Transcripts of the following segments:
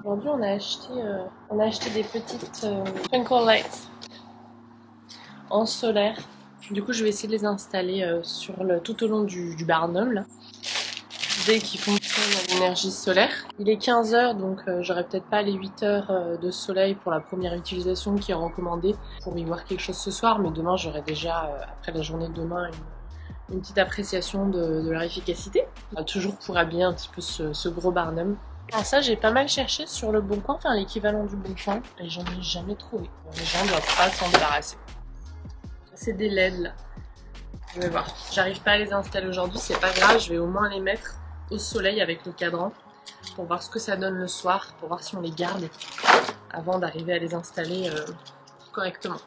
Aujourd'hui, on a acheté des petites twinkle lights en solaire. Du coup, je vais essayer de les installer tout au long du Barnum, là, dès qu'ils fonctionnent à l'énergie solaire. Il est 15 heures, donc j'aurai peut-être pas les 8 heures de soleil pour la première utilisation qui est recommandée pour y voir quelque chose ce soir, mais demain, j'aurai déjà, après la journée de demain, une petite appréciation de leur efficacité. Toujours pour habiller un petit peu ce gros Barnum. Alors ça, j'ai pas mal cherché sur le Bon Coin, enfin l'équivalent du Bon Coin, et j'en ai jamais trouvé. Les gens doivent pas s'en débarrasser. C'est des LED là. Je vais voir. J'arrive pas à les installer aujourd'hui, c'est pas grave, je vais au moins les mettre au soleil avec le cadran pour voir ce que ça donne le soir, pour voir si on les garde avant d'arriver à les installer correctement.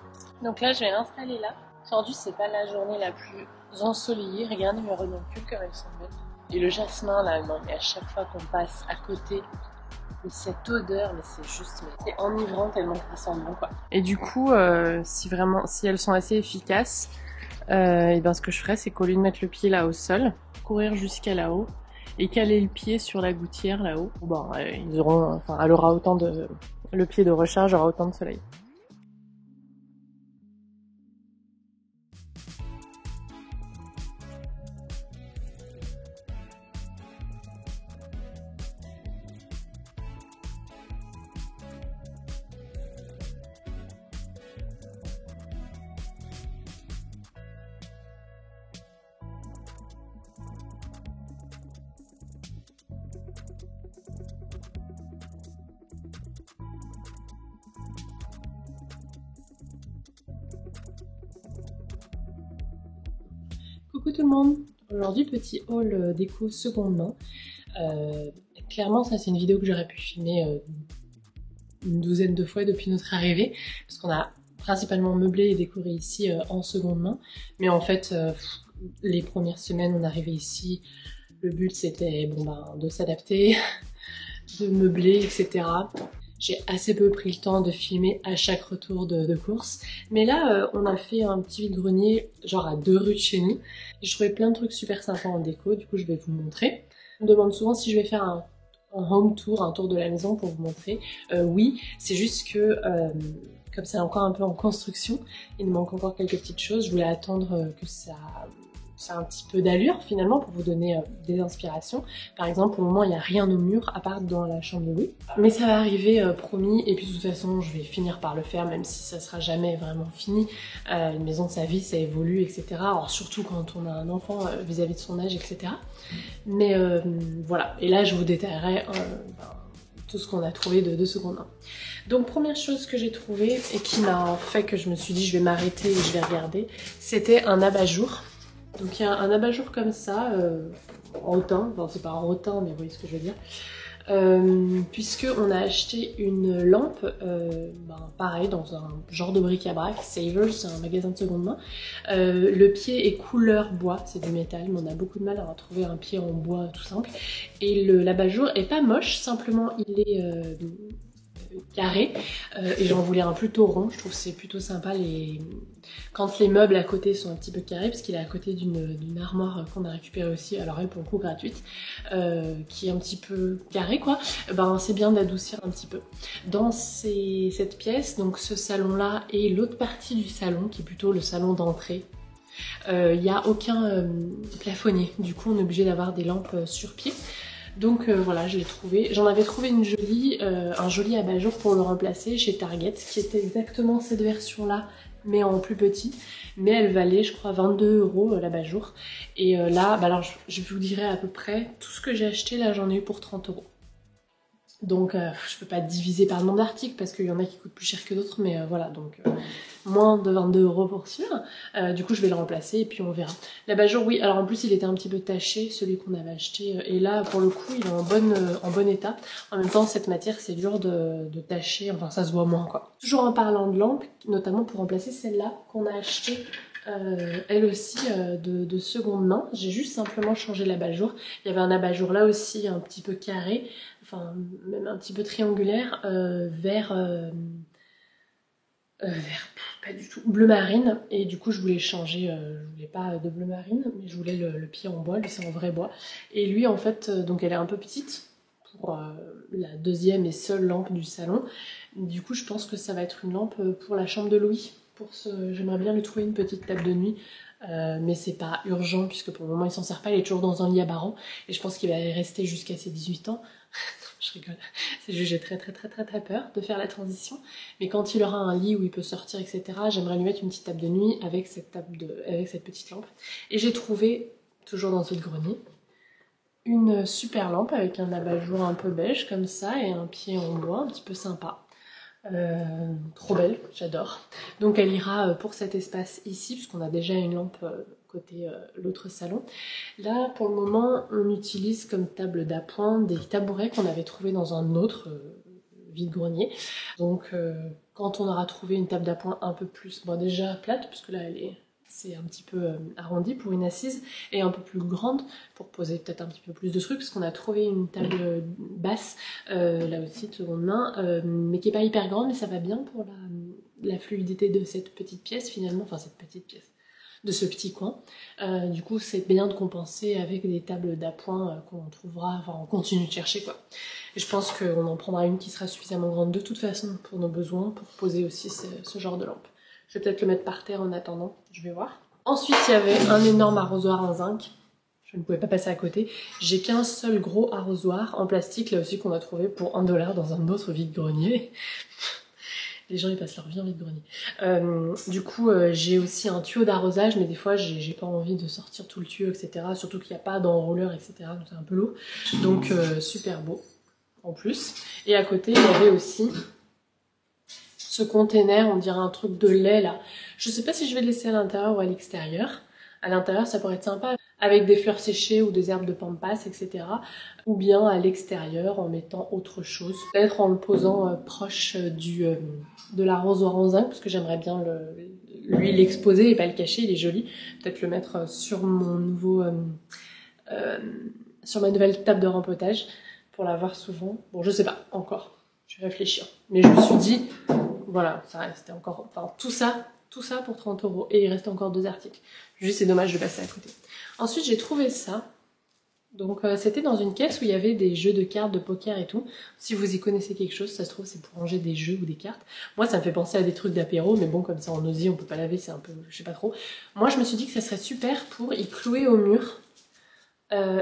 Donc là, je vais l'installer là. Aujourd'hui, c'est pas la journée la plus ensoleillée. Regardez mes renoncules comme elles sont belles. Et le jasmin là, non mais à chaque fois qu'on passe à côté de cette odeur, mais c'est juste, mais c'est enivrant tellement que ça sent bon quoi. Et du coup, si elles sont assez efficaces, et ben ce que je ferais, c'est qu'au lieu de mettre le pied là au sol, courir jusqu'à là-haut et caler le pied sur la gouttière là-haut. Bon, ils auront, enfin, elle aura autant de, le pied de recharge aura autant de soleil. Coucou tout le monde. Aujourd'hui, petit haul déco seconde main. Clairement, ça c'est une vidéo que j'aurais pu filmer une douzaine de fois depuis notre arrivée, parce qu'on a principalement meublé et décoré ici en seconde main. Mais en fait, les premières semaines, on arrivait ici, le but c'était de s'adapter, de meubler, etc. J'ai assez peu pris le temps de filmer à chaque retour de course. Mais là, on a fait un petit vide-grenier, genre à 2 rues de chez nous. J'ai trouvé plein de trucs super sympas en déco, du coup je vais vous montrer. On me demande souvent si je vais faire un home tour, un tour de la maison pour vous montrer. Oui, c'est juste que comme c'est encore un peu en construction, il me manque encore quelques petites choses. Je voulais attendre que ça a un petit peu d'allure finalement pour vous donner des inspirations. Par exemple, pour le moment, il n'y a rien au mur à part dans la chambre de Louis. Mais ça va arriver, promis, et puis de toute façon, je vais finir par le faire, même si ça sera jamais vraiment fini. Une maison, sa vie, ça évolue, etc. Alors surtout quand on a un enfant vis-à-vis de son âge, etc. Mais voilà, et là, je vous détaillerai tout ce qu'on a trouvé de seconde main. Donc première chose que j'ai trouvée et qui m'a fait que je me suis dit je vais m'arrêter et je vais regarder, c'était un abat-jour. Donc il y a un abat-jour comme ça, en hautain, enfin c'est pas en hautain mais vous voyez ce que je veux dire. Puisque on a acheté une lampe, pareil dans un genre de bric-à-brac, Savers, c'est un magasin de seconde main. Le pied est couleur bois, c'est du métal, mais on a beaucoup de mal à retrouver un pied en bois tout simple. Et l'abat-jour est pas moche, simplement il est carré et j'en voulais un plutôt rond. Je trouve que c'est plutôt sympa quand les meubles à côté sont un petit peu carrés, parce qu'il est à côté d'une armoire qu'on a récupérée aussi, alors elle pour le coup gratuite, qui est un petit peu carrée quoi. C'est bien d'adoucir un petit peu. Dans cette pièce, donc ce salon là et l'autre partie du salon qui est plutôt le salon d'entrée, il n'y a aucun plafonnier, du coup on est obligé d'avoir des lampes sur pied. Donc voilà, je l'ai trouvé. J'en avais trouvé un joli abat-jour pour le remplacer chez Target, qui était exactement cette version-là, mais en plus petit. Mais elle valait, je crois, 22 € l'abat-jour. Et là, alors je vous dirai à peu près, tout ce que j'ai acheté, là j'en ai eu pour 30 €. Donc je peux pas diviser par le nombre d'articles parce qu'il y en a qui coûtent plus cher que d'autres, mais voilà, donc moins de 22 € pour sûr. Du coup je vais le remplacer et puis on verra. L'abat-jour, oui, alors en plus il était un petit peu taché, celui qu'on avait acheté, et là pour le coup il est en bon état. En même temps cette matière c'est dur de tacher, enfin ça se voit moins quoi. Toujours en parlant de lampes, notamment pour remplacer celle-là qu'on a achetée elle aussi de seconde main. J'ai juste simplement changé l'abat-jour. Il y avait un abat-jour là aussi un petit peu carré, enfin même un petit peu triangulaire, vert pas du tout, bleu marine, et du coup je voulais changer, je voulais pas de bleu marine, mais je voulais le pied en bois, lui c'est en vrai bois. Et lui en fait, donc elle est un peu petite pour la deuxième et seule lampe du salon. Du coup, je pense que ça va être une lampe pour la chambre de Louis. J'aimerais bien lui trouver une petite table de nuit, mais c'est pas urgent puisque pour le moment il s'en sert pas, il est toujours dans un lit à Baran et je pense qu'il va y rester jusqu'à ses 18 ans. Je rigole, c'est juste j'ai très peur de faire la transition, mais quand il aura un lit où il peut sortir, etc., j'aimerais lui mettre une petite table de nuit avec cette petite lampe. Et j'ai trouvé, toujours dans ce grenier, une super lampe avec un abat-jour un peu beige comme ça et un pied en bois un petit peu sympa. Trop belle, j'adore. Donc elle ira pour cet espace ici, puisqu'on a déjà une lampe côté l'autre salon. Là, pour le moment, on utilise comme table d'appoint des tabourets qu'on avait trouvés dans un autre vide-grenier. Donc quand on aura trouvé une table d'appoint un peu plus, bon déjà plate, puisque là c'est un petit peu arrondi pour une assise, et un peu plus grande pour poser peut-être un petit peu plus de trucs, parce qu'on a trouvé une table basse, là aussi de seconde main, mais qui est pas hyper grande, mais ça va bien pour la fluidité de cette petite pièce finalement, enfin cette petite pièce, de ce petit coin. Du coup c'est bien de compenser avec des tables d'appoint qu'on trouvera, enfin on continue de chercher quoi. Et je pense qu'on en prendra une qui sera suffisamment grande de toute façon pour nos besoins, pour poser aussi ce genre de lampe. Je vais peut-être le mettre par terre en attendant, je vais voir. Ensuite, il y avait un énorme arrosoir en zinc. Je ne pouvais pas passer à côté. J'ai qu'un seul gros arrosoir en plastique, là aussi qu'on a trouvé pour 1 $ dans un autre vide-grenier. Les gens, ils passent leur vie en vide-grenier. Du coup, j'ai aussi un tuyau d'arrosage, mais des fois, j'ai pas envie de sortir tout le tuyau, etc. Surtout qu'il n'y a pas d'enrouleur, etc. Donc c'est un peu lourd. Donc, super beau, en plus. Et à côté, il y avait aussi ce container, on dirait un truc de lait là. Je sais pas si je vais le laisser à l'intérieur ou à l'extérieur. À l'intérieur, ça pourrait être sympa avec des fleurs séchées ou des herbes de pampas, etc. Ou bien à l'extérieur en mettant autre chose. Peut-être en le posant proche de l'arrosoir en zinc, parce que j'aimerais bien lui l'exposer et pas le cacher, il est joli. Peut-être le mettre sur sur ma nouvelle table de rempotage pour la voir souvent. Bon, je sais pas encore. Je vais réfléchir. Mais je me suis dit, voilà, ça restait encore, enfin tout ça pour 30 €. Et il reste encore 2 articles. Juste c'est dommage de passer à côté. Ensuite j'ai trouvé ça. Donc c'était dans une caisse où il y avait des jeux de cartes, de poker et tout. Si vous y connaissez quelque chose, ça se trouve c'est pour ranger des jeux ou des cartes. Moi ça me fait penser à des trucs d'apéro, mais bon comme ça en osier on peut pas laver, c'est un peu, je sais pas trop. Moi je me suis dit que ça serait super pour y clouer au mur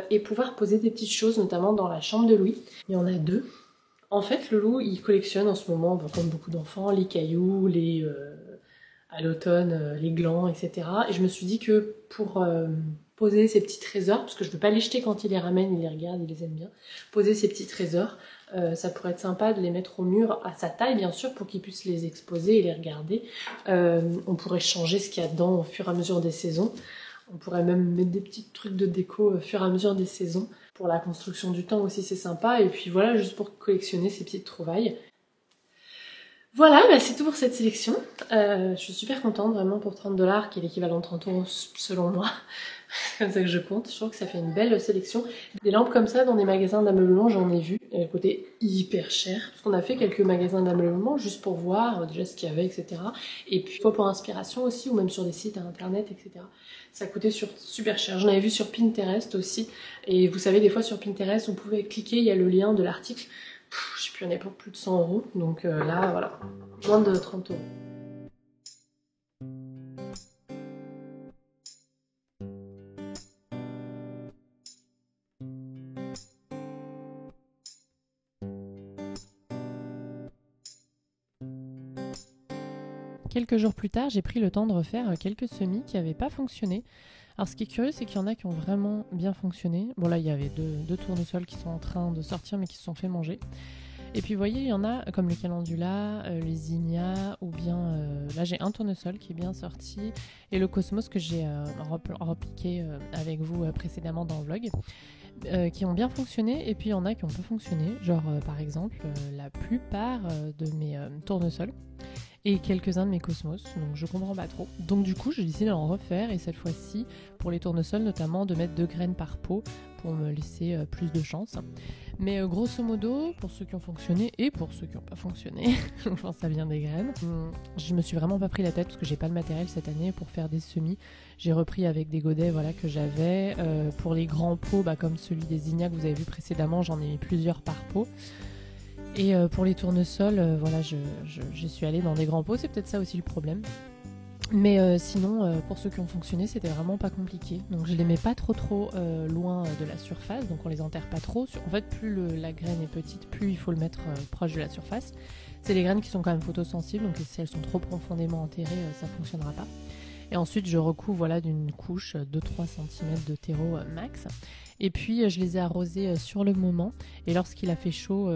et pouvoir poser des petites choses, notamment dans la chambre de Louis. Il y en a 2. En fait, Loulou, il collectionne en ce moment, comme beaucoup d'enfants, les cailloux, à l'automne, les glands, etc. Et je me suis dit que pour poser ces petits trésors, parce que je ne veux pas les jeter quand il les ramène, il les regarde, il les aime bien, poser ces petits trésors, ça pourrait être sympa de les mettre au mur à sa taille, bien sûr, pour qu'il puisse les exposer et les regarder. On pourrait changer ce qu'il y a dedans au fur et à mesure des saisons. On pourrait même mettre des petits trucs de déco au fur et à mesure des saisons. Pour la construction du temps aussi, c'est sympa. Et puis voilà, juste pour collectionner ces petites trouvailles. Voilà, bah c'est tout pour cette sélection. Je suis super contente, vraiment, pour 30 $, qui est l'équivalent de 30 € selon moi. C'est comme ça que je compte. Je trouve que ça fait une belle sélection. Des lampes comme ça dans des magasins d'ameublement, j'en ai vu. Elles coûtaient hyper cher. Parce qu'on a fait quelques magasins d'ameublement juste pour voir déjà ce qu'il y avait, etc. Et puis pour inspiration aussi, ou même sur des sites internet, etc. Ça coûtait super cher. J'en avais vu sur Pinterest aussi. Et vous savez, des fois sur Pinterest, on pouvait cliquer, il y a le lien de l'article. Je sais plus, il y en a pour plus de 100 €. Donc là, voilà, moins de 30 €. Quelques jours plus tard, j'ai pris le temps de refaire quelques semis qui n'avaient pas fonctionné. Alors ce qui est curieux, c'est qu'il y en a qui ont vraiment bien fonctionné. Bon là, il y avait deux tournesols qui sont en train de sortir mais qui se sont fait manger. Et puis vous voyez, il y en a comme les calendula, les zinnias, ou bien là j'ai un tournesol qui est bien sorti, et le cosmos que j'ai repliqué avec vous précédemment dans le vlog, qui ont bien fonctionné. Et puis il y en a qui ont pas fonctionné, genre par exemple la plupart de mes tournesols. et quelques-uns de mes cosmos, donc je comprends pas trop. Donc du coup j'ai décidé d'en refaire et cette fois-ci pour les tournesols notamment de mettre 2 graines par pot pour me laisser plus de chance. Mais grosso modo, pour ceux qui ont fonctionné et pour ceux qui n'ont pas fonctionné, je pense que ça vient des graines, je me suis vraiment pas pris la tête parce que j'ai pas le matériel cette année pour faire des semis. J'ai repris avec des godets voilà, que j'avais. Pour les grands pots, comme celui des Zinnia que vous avez vu précédemment, j'en ai mis plusieurs par pot. Et pour les tournesols, voilà, je suis allée dans des grands pots, c'est peut-être ça aussi le problème. Mais sinon, pour ceux qui ont fonctionné, c'était vraiment pas compliqué. Donc je les mets pas trop loin de la surface, donc on les enterre pas trop. En fait, plus la graine est petite, plus il faut le mettre proche de la surface. C'est des graines qui sont quand même photosensibles, donc si elles sont trop profondément enterrées, ça fonctionnera pas. Et ensuite, je recouvre voilà, d'une couche 2-3 cm de terreau max. Et puis, je les ai arrosés sur le moment. Et lorsqu'il a fait chaud,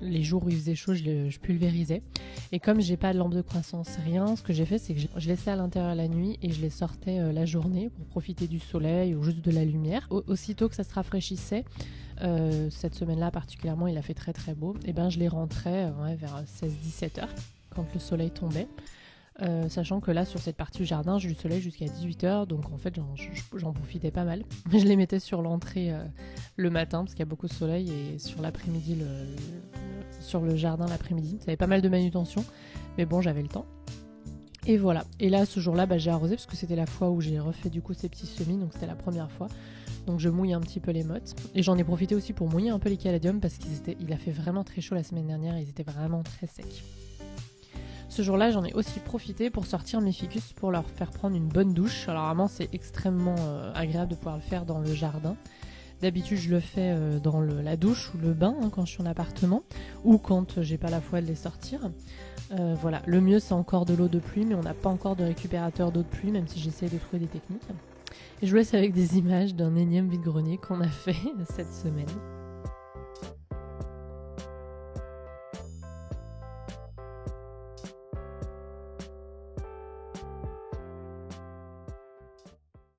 les jours où il faisait chaud, je pulvérisais. Et comme j'ai pas de lampe de croissance, rien, ce que j'ai fait, c'est que je laissais à l'intérieur la nuit et je les sortais la journée pour profiter du soleil ou juste de la lumière. Aussitôt que ça se rafraîchissait, cette semaine-là particulièrement, il a fait très très beau, et je les rentrais vers 16-17 heures quand le soleil tombait. Sachant que là sur cette partie du jardin j'ai eu du soleil jusqu'à 18h, donc en fait j'en profitais pas mal. Je les mettais sur l'entrée le matin parce qu'il y a beaucoup de soleil, et sur l'après-midi sur le jardin l'après-midi. Ça avait pas mal de manutention, mais bon, j'avais le temps. Et voilà, et là ce jour-là j'ai arrosé parce que c'était la fois où j'ai refait du coup ces petits semis, donc c'était la première fois. Donc je mouille un petit peu les mottes, et j'en ai profité aussi pour mouiller un peu les caladiums parce qu'il a fait vraiment très chaud la semaine dernière et ils étaient vraiment très secs. Ce jour-là, j'en ai aussi profité pour sortir mes ficus pour leur faire prendre une bonne douche. Alors vraiment, c'est extrêmement agréable de pouvoir le faire dans le jardin. D'habitude, je le fais dans la douche ou le bain quand je suis en appartement, ou quand j'ai pas la foi de les sortir. Voilà, le mieux c'est encore de l'eau de pluie, mais on n'a pas encore de récupérateur d'eau de pluie, même si j'essaie de trouver des techniques. Et je vous laisse avec des images d'un énième vide-grenier qu'on a fait cette semaine.